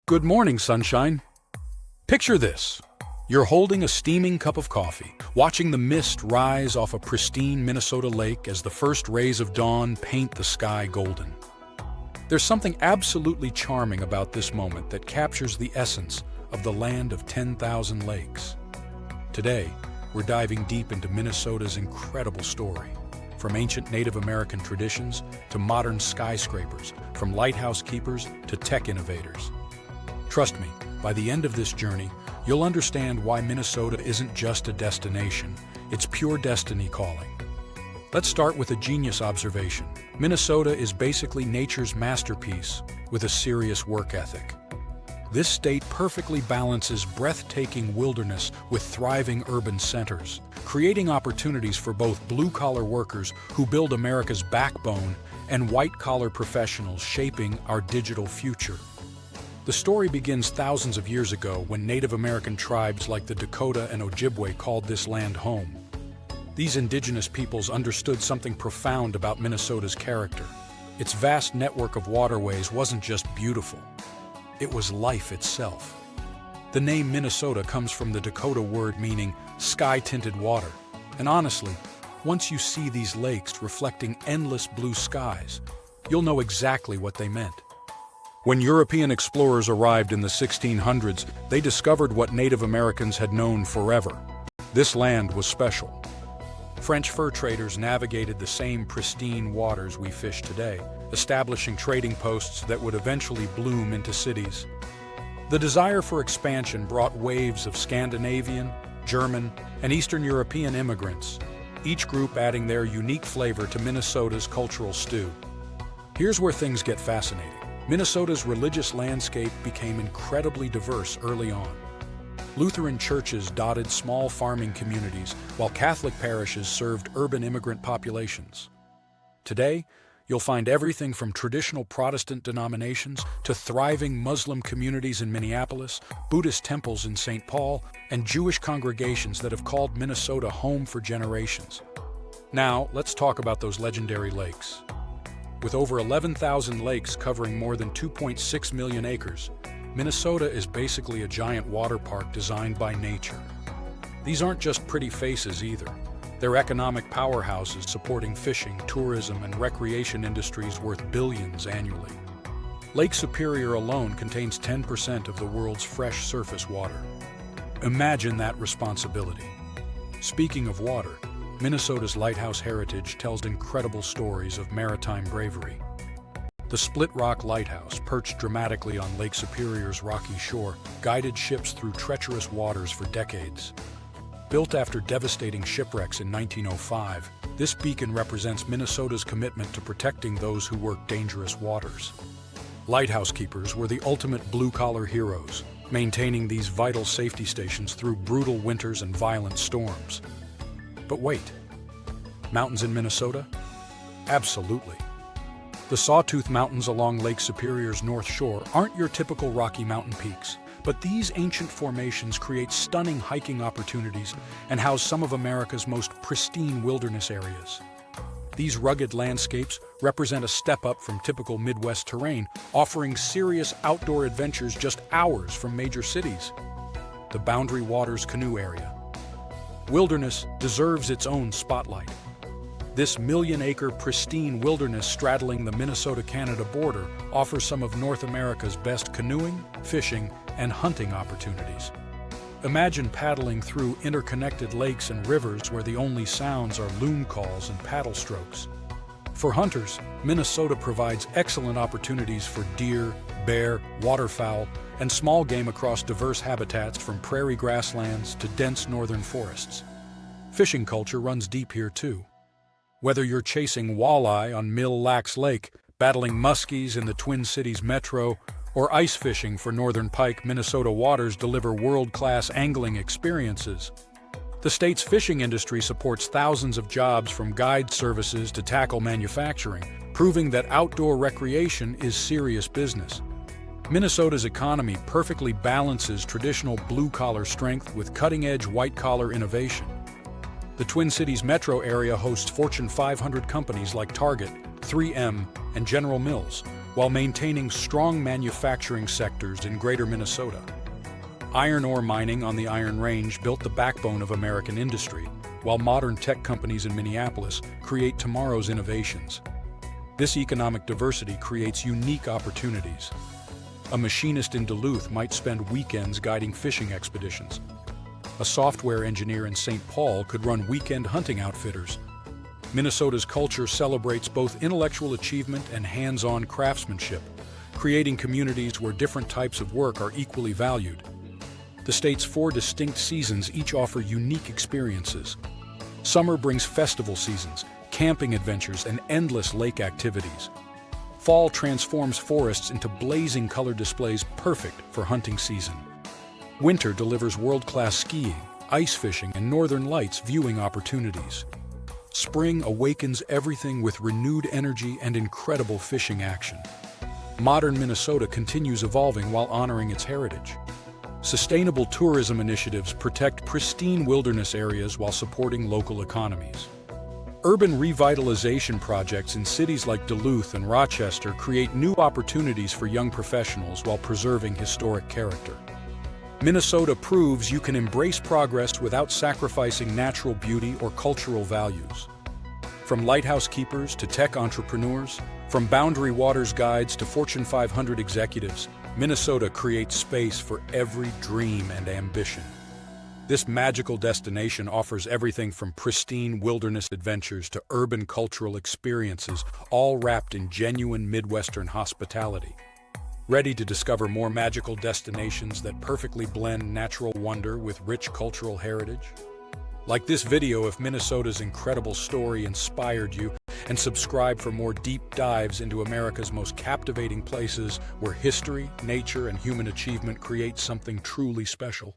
Good morning, sunshine. Picture this. You're holding a steaming cup of coffee, watching the mist rise off a pristine Minnesota lake as the first rays of dawn paint the sky golden. There's something absolutely charming about this moment that captures the essence of the land of 10,000 lakes. Today, we're diving deep into Minnesota's incredible story. From ancient Native American traditions to modern skyscrapers, from lighthouse keepers to tech innovators. Trust me, by the end of this journey, you'll understand why Minnesota isn't just a destination, it's pure destiny calling. Let's start with a genius observation. Minnesota is basically nature's masterpiece with a serious work ethic. This state perfectly balances breathtaking wilderness with thriving urban centers, creating opportunities for both blue-collar workers who build America's backbone and white-collar professionals shaping our digital future. The story begins thousands of years ago when Native American tribes like the Dakota and Ojibwe called this land home. These indigenous peoples understood something profound about Minnesota's character. Its vast network of waterways wasn't just beautiful, it was life itself. The name Minnesota comes from the Dakota word meaning sky-tinted water. And honestly, once you see these lakes reflecting endless blue skies, you'll know exactly what they meant. When European explorers arrived in the 1600s, they discovered what Native Americans had known forever. This land was special. French fur traders navigated the same pristine waters we fish today, establishing trading posts that would eventually bloom into cities. The desire for expansion brought waves of Scandinavian, German, and Eastern European immigrants, each group adding their unique flavor to Minnesota's cultural stew. Here's where things get fascinating. Minnesota's religious landscape became incredibly diverse early on. Lutheran churches dotted small farming communities, while Catholic parishes served urban immigrant populations. Today, you'll find everything from traditional Protestant denominations to thriving Muslim communities in Minneapolis, Buddhist temples in St. Paul, and Jewish congregations that have called Minnesota home for generations. Now, let's talk about those legendary lakes. With over 11,000 lakes covering more than 2.6 million acres, Minnesota is basically a giant water park designed by nature. These aren't just pretty faces either. They're economic powerhouses supporting fishing, tourism, and recreation industries worth billions annually. Lake Superior alone contains 10% of the world's fresh surface water. Imagine that responsibility. Speaking of water, Minnesota's lighthouse heritage tells incredible stories of maritime bravery. The Split Rock Lighthouse, perched dramatically on Lake Superior's rocky shore, guided ships through treacherous waters for decades. Built after devastating shipwrecks in 1905, this beacon represents Minnesota's commitment to protecting those who work dangerous waters. Lighthouse keepers were the ultimate blue-collar heroes, maintaining these vital safety stations through brutal winters and violent storms. But wait, mountains in Minnesota? Absolutely. The Sawtooth Mountains along Lake Superior's north shore aren't your typical Rocky Mountain peaks, but these ancient formations create stunning hiking opportunities and house some of America's most pristine wilderness areas. These rugged landscapes represent a step up from typical Midwest terrain, offering serious outdoor adventures just hours from major cities. The Boundary Waters Canoe Area. Wilderness deserves its own spotlight. This million-acre pristine wilderness straddling the Minnesota-Canada border offers some of North America's best canoeing, fishing, and hunting opportunities. Imagine paddling through interconnected lakes and rivers where the only sounds are loon calls and paddle strokes. For hunters, Minnesota provides excellent opportunities for deer, bear, waterfowl, and small game across diverse habitats from prairie grasslands to dense northern forests. Fishing culture runs deep here too. Whether you're chasing walleye on Mill Lacs Lake, battling muskies in the Twin Cities Metro, or ice fishing for northern pike, Minnesota waters deliver world-class angling experiences. The state's fishing industry supports thousands of jobs from guide services to tackle manufacturing, proving that outdoor recreation is serious business. Minnesota's economy perfectly balances traditional blue-collar strength with cutting-edge white-collar innovation. The Twin Cities metro area hosts Fortune 500 companies like Target, 3M, and General Mills, while maintaining strong manufacturing sectors in greater Minnesota. Iron ore mining on the Iron Range built the backbone of American industry, while modern tech companies in Minneapolis create tomorrow's innovations. This economic diversity creates unique opportunities. A machinist in Duluth might spend weekends guiding fishing expeditions. A software engineer in St. Paul could run weekend hunting outfitters. Minnesota's culture celebrates both intellectual achievement and hands-on craftsmanship, creating communities where different types of work are equally valued. The state's 4 distinct seasons each offer unique experiences. Summer brings festival seasons, camping adventures, and endless lake activities. Fall transforms forests into blazing color displays perfect for hunting season. Winter delivers world-class skiing, ice fishing, and northern lights viewing opportunities. Spring awakens everything with renewed energy and incredible fishing action. Modern Minnesota continues evolving while honoring its heritage. Sustainable tourism initiatives protect pristine wilderness areas while supporting local economies. Urban revitalization projects in cities like Duluth and Rochester create new opportunities for young professionals while preserving historic character. Minnesota proves you can embrace progress without sacrificing natural beauty or cultural values. From lighthouse keepers to tech entrepreneurs, from Boundary Waters guides to Fortune 500 executives, Minnesota creates space for every dream and ambition. This magical destination offers everything from pristine wilderness adventures to urban cultural experiences, all wrapped in genuine Midwestern hospitality. Ready to discover more magical destinations that perfectly blend natural wonder with rich cultural heritage? Like this video if Minnesota's incredible story inspired you, and subscribe for more deep dives into America's most captivating places where history, nature, and human achievement create something truly special.